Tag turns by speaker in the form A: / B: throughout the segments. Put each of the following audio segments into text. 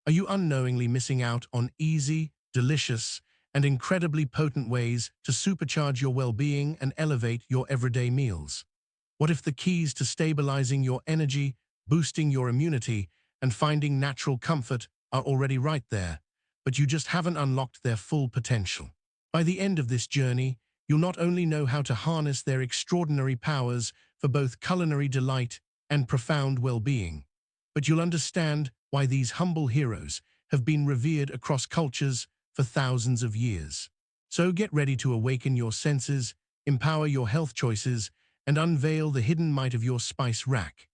A: Are you unknowingly missing out on easy, delicious, and incredibly potent ways to supercharge your well-being and elevate your everyday meals? What if the keys to stabilizing your energy, boosting your immunity, and finding natural comfort are already right there, but you just haven't unlocked their full potential? By the end of this journey, you'll not only know how to harness their extraordinary powers for both culinary delight and profound well-being, but you'll understand why these humble heroes have been revered across cultures for thousands of years. So get ready to awaken your senses, empower your health choices, and unveil the hidden might of your spice rack.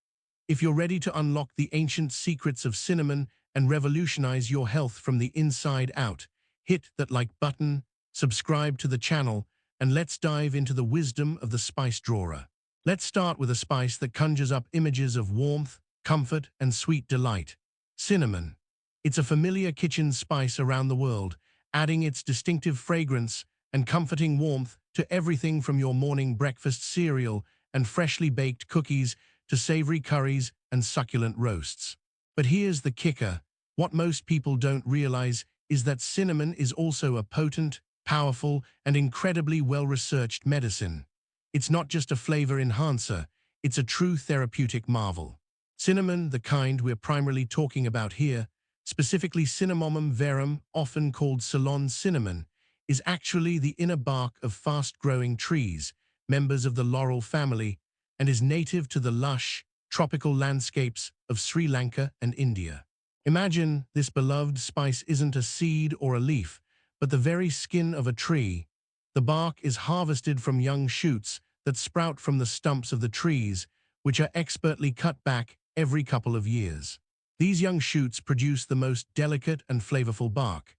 A: If you're ready to unlock the ancient secrets of cinnamon and revolutionize your health from the inside out, hit that like button, subscribe to the channel, and let's dive into the wisdom of the spice drawer. Let's start with a spice that conjures up images of warmth, comfort, and sweet delight: cinnamon. It's a familiar kitchen spice around the world, adding its distinctive fragrance and comforting warmth to everything from your morning breakfast cereal and freshly baked cookies to savory curries and succulent roasts. But here's the kicker: what most people don't realize is that cinnamon is also a potent, powerful, and incredibly well-researched medicine. It's not just a flavor enhancer, it's a true therapeutic marvel. Cinnamon, the kind we're primarily talking about here, specifically Cinnamomum verum, often called Ceylon cinnamon, is actually the inner bark of fast-growing trees, members of the laurel family, and is native to the lush, tropical landscapes of Sri Lanka and India. Imagine this beloved spice isn't a seed or a leaf, but the very skin of a tree. The bark is harvested from young shoots that sprout from the stumps of the trees, which are expertly cut back every couple of years. These young shoots produce the most delicate and flavorful bark.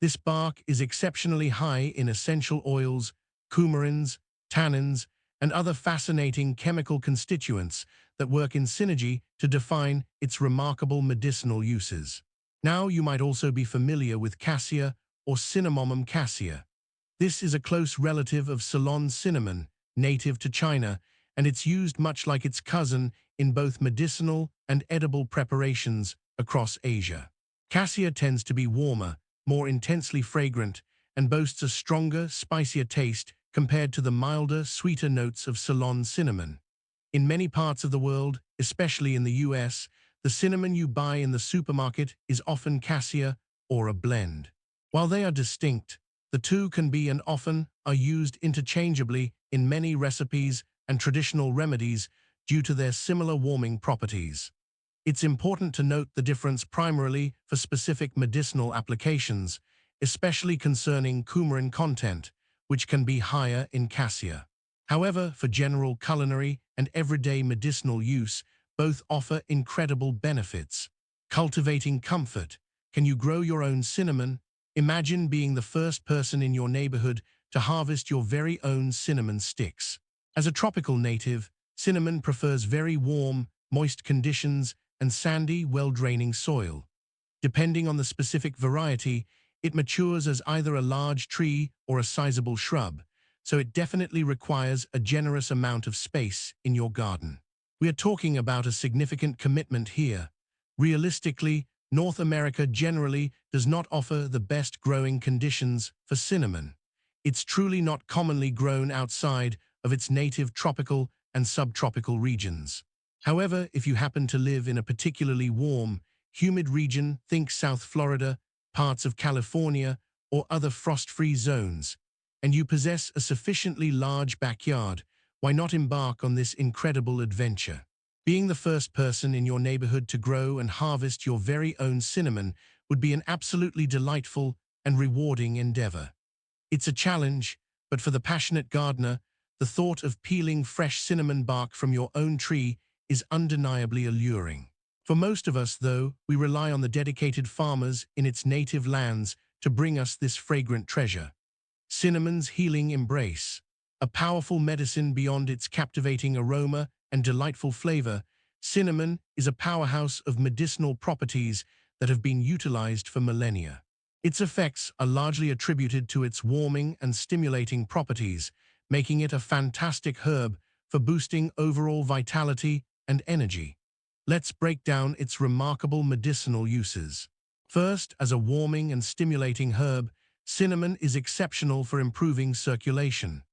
A: This bark is exceptionally high in essential oils, coumarins, tannins, and other fascinating chemical constituents that work in synergy to define its remarkable medicinal uses. Now you might also be familiar with cassia or Cinnamomum cassia. This is a close relative of Ceylon cinnamon, native to China, and it's used much like its cousin in both medicinal and edible preparations across Asia. Cassia tends to be warmer, more intensely fragrant, and boasts a stronger, spicier taste compared to the milder, sweeter notes of Ceylon cinnamon. In many parts of the world, especially in the US, the cinnamon you buy in the supermarket is often cassia or a blend. While they are distinct, the two can be and often are used interchangeably in many recipes and traditional remedies due to their similar warming properties. It's important to note the difference primarily for specific medicinal applications, especially concerning coumarin content, which can be higher in cassia. However, for general culinary and everyday medicinal use, both offer incredible benefits. Cultivating comfort. Can you grow your own cinnamon? Imagine being the first person in your neighborhood to harvest your very own cinnamon sticks. As a tropical native, cinnamon prefers very warm, moist conditions and sandy, well-draining soil. Depending on the specific variety, it matures as either a large tree or a sizable shrub, so it definitely requires a generous amount of space in your garden. We are talking about a significant commitment here. Realistically, North America generally does not offer the best growing conditions for cinnamon. It's truly not commonly grown outside of its native tropical and subtropical regions. However, if you happen to live in a particularly warm, humid region, think South Florida, parts of California, or other frost-free zones, and you possess a sufficiently large backyard, why not embark on this incredible adventure? Being the first person in your neighborhood to grow and harvest your very own cinnamon would be an absolutely delightful and rewarding endeavor. It's a challenge, but for the passionate gardener, the thought of peeling fresh cinnamon bark from your own tree is undeniably alluring. For most of us, though, we rely on the dedicated farmers in its native lands to bring us this fragrant treasure. Cinnamon's healing embrace. A powerful medicine beyond its captivating aroma and delightful flavor, cinnamon is a powerhouse of medicinal properties that have been utilized for millennia. Its effects are largely attributed to its warming and stimulating properties, making it a fantastic herb for boosting overall vitality and energy. Let's break down its remarkable medicinal uses. First, as a warming and stimulating herb, cinnamon is exceptional for improving circulation.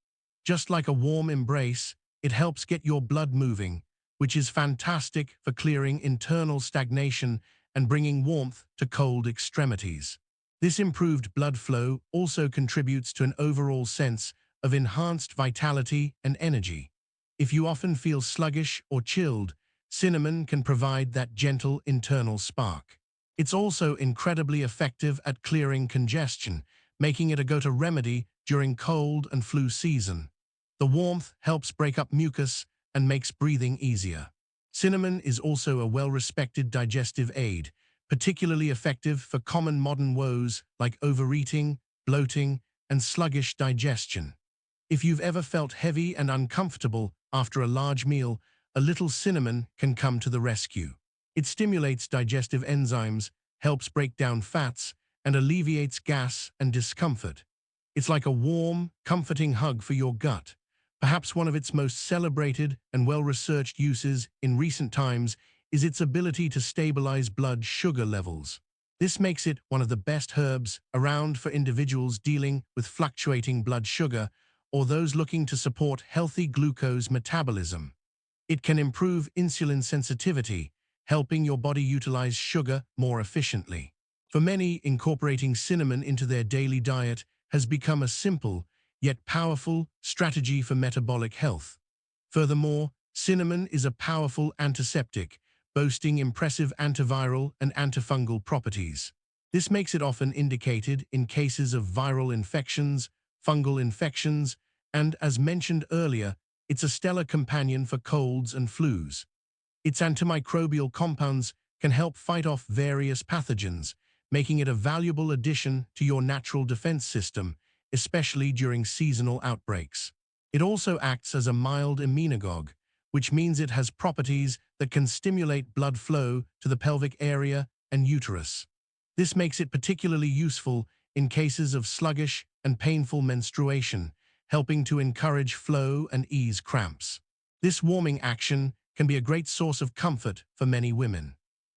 A: Just like a warm embrace, it helps get your blood moving, which is fantastic for clearing internal stagnation and bringing warmth to cold extremities. This improved blood flow also contributes to an overall sense of enhanced vitality and energy. If you often feel sluggish or chilled, cinnamon can provide that gentle internal spark. It's also incredibly effective at clearing congestion, making it a go-to remedy during cold and flu season. The warmth helps break up mucus and makes breathing easier. Cinnamon is also a well-respected digestive aid, particularly effective for common modern woes like overeating, bloating, and sluggish digestion. If you've ever felt heavy and uncomfortable after a large meal, a little cinnamon can come to the rescue. It stimulates digestive enzymes, helps break down fats, and alleviates gas and discomfort. It's like a warm, comforting hug for your gut. Perhaps one of its most celebrated and well-researched uses in recent times is its ability to stabilize blood sugar levels. This makes it one of the best herbs around for individuals dealing with fluctuating blood sugar or those looking to support healthy glucose metabolism. It can improve insulin sensitivity, helping your body utilize sugar more efficiently. For many, incorporating cinnamon into their daily diet has become a simple, yet powerful strategy for metabolic health. Furthermore, cinnamon is a powerful antiseptic, boasting impressive antiviral and antifungal properties. This makes it often indicated in cases of viral infections, fungal infections, and, as mentioned earlier, it's a stellar companion for colds and flus. Its antimicrobial compounds can help fight off various pathogens, making it a valuable addition to your natural defense system, especially during seasonal outbreaks. It also acts as a mild immunogogue, which means it has properties that can stimulate blood flow to the pelvic area and uterus. This makes it particularly useful in cases of sluggish and painful menstruation, helping to encourage flow and ease cramps. This warming action can be a great source of comfort for many women.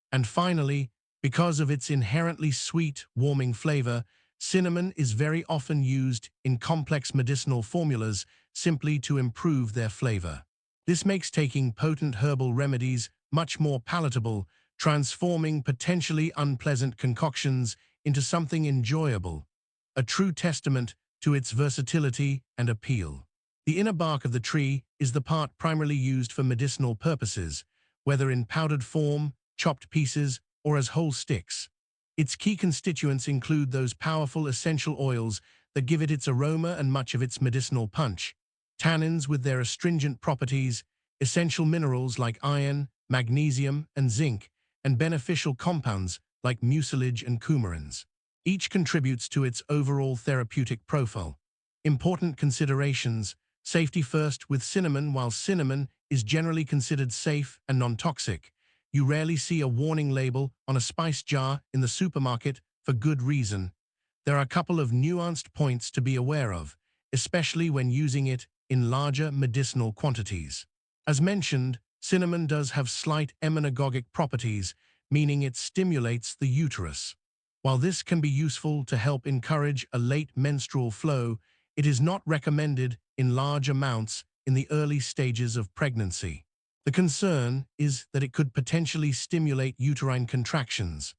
A: And finally, because of its inherently sweet, warming flavor, cinnamon is very often used in complex medicinal formulas simply to improve their flavor. This makes taking potent herbal remedies much more palatable, transforming potentially unpleasant concoctions into something enjoyable, a true testament to its versatility and appeal. The inner bark of the tree is the part primarily used for medicinal purposes, whether in powdered form, chopped pieces, or as whole sticks. Its key constituents include those powerful essential oils that give it its aroma and much of its medicinal punch, tannins with their astringent properties, essential minerals like iron, magnesium, and zinc, and beneficial compounds like mucilage and coumarins. Each contributes to its overall therapeutic profile. Important considerations: safety first with cinnamon. While cinnamon is generally considered safe and non-toxic, you rarely see a warning label on a spice jar in the supermarket for good reason. There are a couple of nuanced points to be aware of, especially when using it in larger medicinal quantities. As mentioned, cinnamon does have slight emmenagogic properties, meaning it stimulates the uterus. While this can be useful to help encourage a late menstrual flow, it is not recommended in large amounts in the early stages of pregnancy. The concern is that it could potentially stimulate uterine contractions.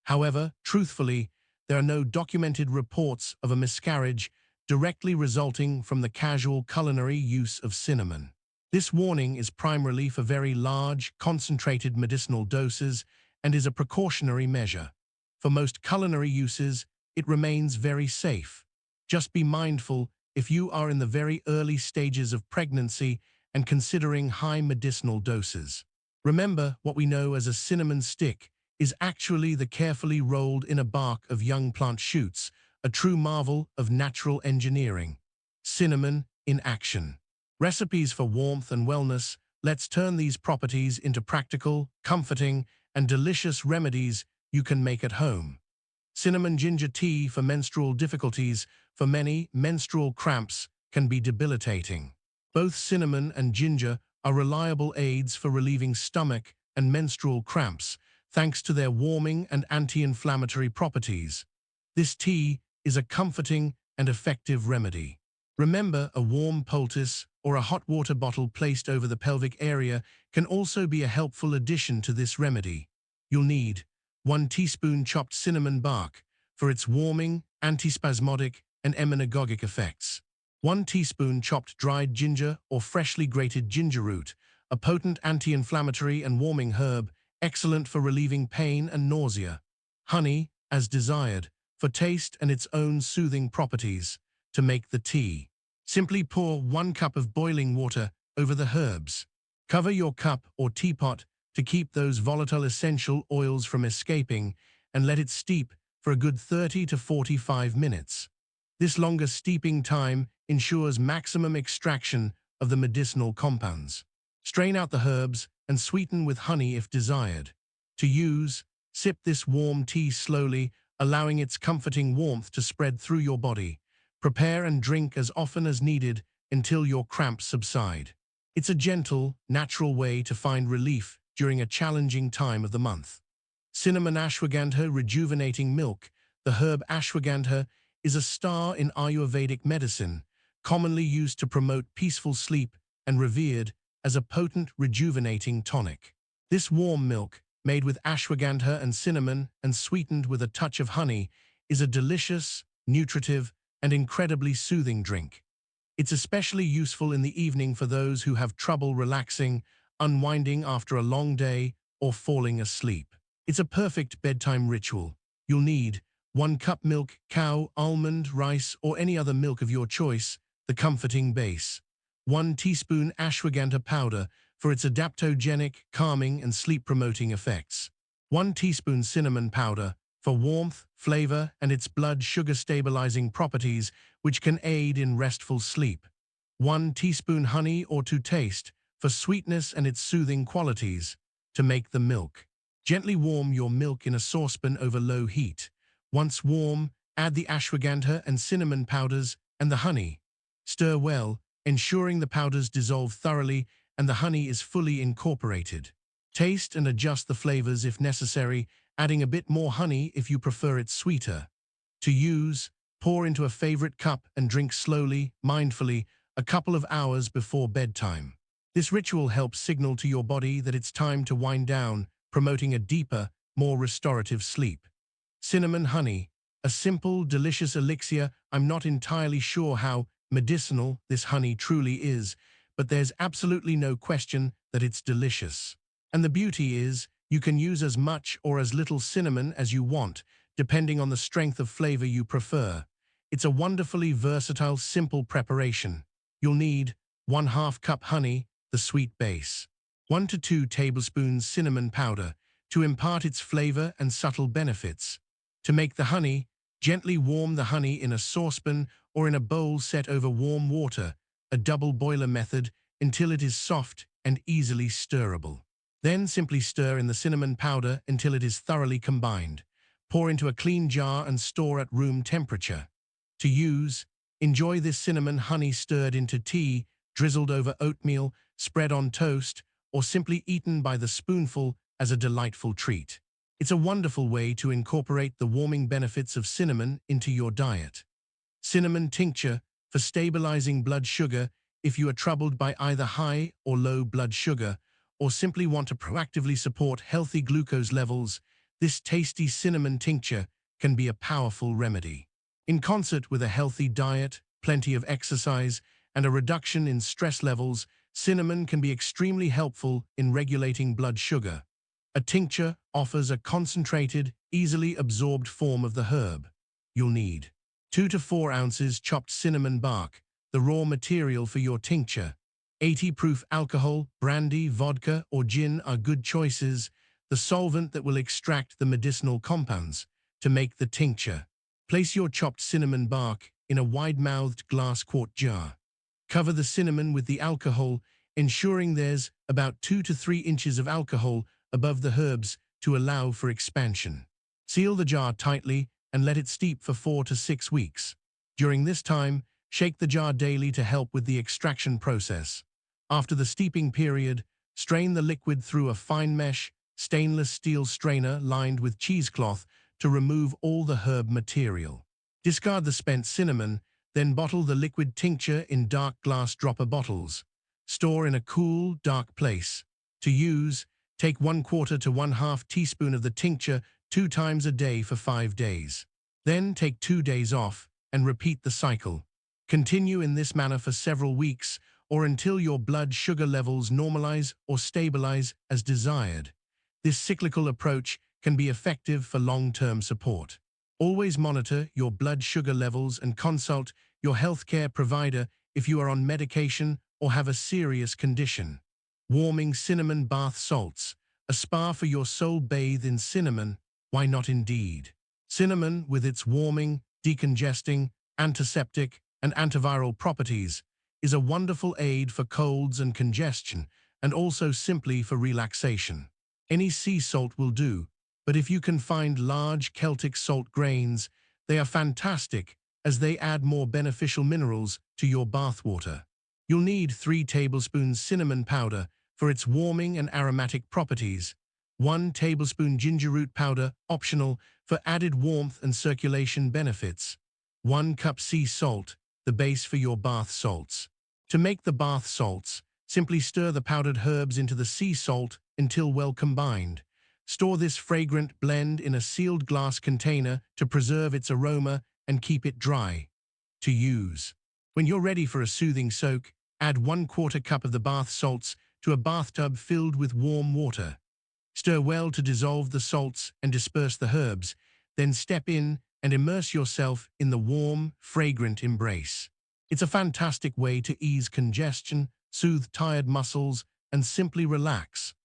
A: However, truthfully, there are no documented reports of a miscarriage directly resulting from the casual culinary use of cinnamon. This warning is primarily for very large, concentrated medicinal doses and is a precautionary measure. For most culinary uses, it remains very safe. Just be mindful if you are in the very early stages of pregnancy and considering high medicinal doses. Remember, what we know as a cinnamon stick is actually the carefully rolled inner bark of young plant shoots, a true marvel of natural engineering. Cinnamon in action. Recipes for warmth and wellness. Let's turn these properties into practical, comforting, and delicious remedies you can make at home. Cinnamon ginger tea for menstrual difficulties. For many, menstrual cramps can be debilitating. Both cinnamon and ginger are reliable aids for relieving stomach and menstrual cramps, thanks to their warming and anti-inflammatory properties. This tea is a comforting and effective remedy. Remember, a warm poultice or a hot water bottle placed over the pelvic area can also be a helpful addition to this remedy. You'll need 1 teaspoon chopped cinnamon bark for its warming, antispasmodic, and emmenagogic effects. 1 teaspoon chopped dried ginger or freshly grated ginger root, a potent anti-inflammatory and warming herb, excellent for relieving pain and nausea. Honey, as desired, for taste and its own soothing properties. To make the tea, simply pour 1 cup of boiling water over the herbs. Cover your cup or teapot to keep those volatile essential oils from escaping and let it steep for a good 30 to 45 minutes. This longer steeping time ensures maximum extraction of the medicinal compounds. Strain out the herbs and sweeten with honey if desired. To use, sip this warm tea slowly, allowing its comforting warmth to spread through your body. Prepare and drink as often as needed until your cramps subside. It's a gentle, natural way to find relief during a challenging time of the month. Cinnamon ashwagandha rejuvenating milk. The herb ashwagandha is a star in Ayurvedic medicine, commonly used to promote peaceful sleep and revered as a potent rejuvenating tonic. This warm milk, made with ashwagandha and cinnamon and sweetened with a touch of honey, is a delicious, nutritive, and incredibly soothing drink. It's especially useful in the evening for those who have trouble relaxing, unwinding after a long day, or falling asleep. It's a perfect bedtime ritual. You'll need 1 cup milk, cow, almond, rice, or any other milk of your choice, the comforting base. 1 teaspoon ashwagandha powder for its adaptogenic, calming, and sleep-promoting effects. 1 teaspoon cinnamon powder for warmth, flavor, and its blood sugar stabilizing properties, which can aid in restful sleep. 1 teaspoon honey or to taste for sweetness and its soothing qualities. To make the milk, gently warm your milk in a saucepan over low heat. Once warm, add the ashwagandha and cinnamon powders and the honey. Stir well, ensuring the powders dissolve thoroughly and the honey is fully incorporated. Taste and adjust the flavors if necessary, adding a bit more honey if you prefer it sweeter. To use, pour into a favorite cup and drink slowly, mindfully, a couple of hours before bedtime. This ritual helps signal to your body that it's time to wind down, promoting a deeper, more restorative sleep. Cinnamon honey, a simple, delicious elixir. I'm not entirely sure how medicinal this honey truly is, but there's absolutely no question that it's delicious. And the beauty is, you can use as much or as little cinnamon as you want, depending on the strength of flavor you prefer. It's a wonderfully versatile, simple preparation. You'll need 1/2 cup honey, the sweet base. 1 to 2 tablespoons cinnamon powder to impart its flavor and subtle benefits. To make the honey, gently warm the honey in a saucepan or in a bowl set over warm water, a double boiler method, until it is soft and easily stirrable. Then simply stir in the cinnamon powder until it is thoroughly combined. Pour into a clean jar and store at room temperature. To use, enjoy this cinnamon honey stirred into tea, drizzled over oatmeal, spread on toast, or simply eaten by the spoonful as a delightful treat. It's a wonderful way to incorporate the warming benefits of cinnamon into your diet. Cinnamon tincture for stabilizing blood sugar if you are troubled by either high or low blood sugar, or simply want to proactively support healthy glucose levels. This tasty cinnamon tincture can be a powerful remedy. In concert with a healthy diet, plenty of exercise, and a reduction in stress levels, cinnamon can be extremely helpful in regulating blood sugar. A tincture offers a concentrated, easily absorbed form of the herb. You'll need 2 to 4 ounces chopped cinnamon bark, the raw material for your tincture. 80 proof alcohol, brandy, vodka, or gin are good choices, the solvent that will extract the medicinal compounds. To make the tincture, place your chopped cinnamon bark in a wide-mouthed glass quart jar. Cover the cinnamon with the alcohol, ensuring there's about 2 to 3 inches of alcohol above the herbs to allow for expansion. Seal the jar tightly and let it steep for 4 to 6 weeks. During this time, shake the jar daily to help with the extraction process. After the steeping period, strain the liquid through a fine mesh stainless steel strainer lined with cheesecloth to remove all the herb material. Discard the spent cinnamon, then bottle the liquid tincture in dark glass dropper bottles. Store in a cool, dark place. To use, take 1/4 to 1/2 teaspoon of the tincture 2 times a day for 5 days. Then take 2 days off and repeat the cycle. Continue in this manner for several weeks or until your blood sugar levels normalize or stabilize as desired. This cyclical approach can be effective for long-term support. Always monitor your blood sugar levels and consult your healthcare provider if you are on medication or have a serious condition. Warming cinnamon bath salts. A spa for your soul bathe in cinnamon. Why not indeed? Cinnamon, with its warming, decongesting, antiseptic, and antiviral properties, is a wonderful aid for colds and congestion, and also simply for relaxation. Any sea salt will do, but if you can find large Celtic salt grains, they are fantastic as they add more beneficial minerals to your bathwater. You'll need 3 tablespoons cinnamon powder for its warming and aromatic properties, 1 tablespoon ginger root powder, optional, for added warmth and circulation benefits, 1 cup sea salt, the base for your bath salts. To make the bath salts, simply stir the powdered herbs into the sea salt until well combined. Store this fragrant blend in a sealed glass container to preserve its aroma and keep it dry. To use. When you're ready for a soothing soak, add 1/4 cup of the bath salts to a bathtub filled with warm water. Stir well to dissolve the salts and disperse the herbs, then step in and immerse yourself in the warm, fragrant embrace. It's a fantastic way to ease congestion, soothe tired muscles, and simply relax.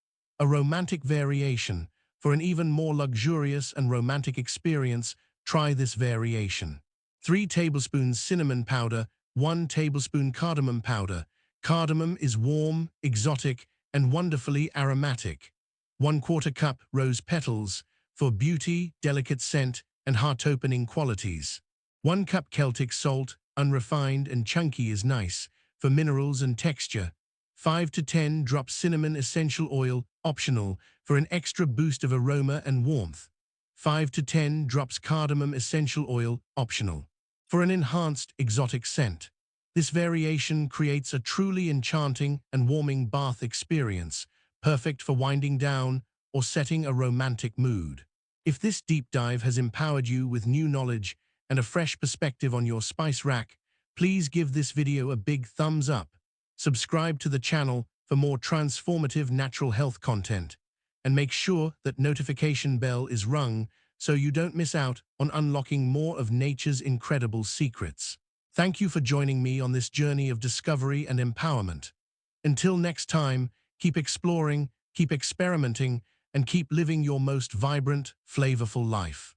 A: A romantic variation. For an even more luxurious and romantic experience, try this variation. 3 tablespoons cinnamon powder, 1 tablespoon cardamom powder. Cardamom is warm, exotic, and wonderfully aromatic. 1/4 cup rose petals for beauty, delicate scent, and heart-opening qualities. 1 cup Celtic salt, unrefined and chunky is nice, for minerals and texture. 5 to 10 drops cinnamon essential oil, optional, for an extra boost of aroma and warmth. 5 to 10 drops cardamom essential oil, optional, for an enhanced exotic scent. This variation creates a truly enchanting and warming bath experience, perfect for winding down or setting a romantic mood. If this deep dive has empowered you with new knowledge and a fresh perspective on your spice rack, please give this video a big thumbs up. Subscribe to the channel for more transformative natural health content, and make sure that notification bell is rung so you don't miss out on unlocking more of nature's incredible secrets. Thank you for joining me on this journey of discovery and empowerment. Until next time, keep exploring, keep experimenting, and keep living your most vibrant, flavorful life.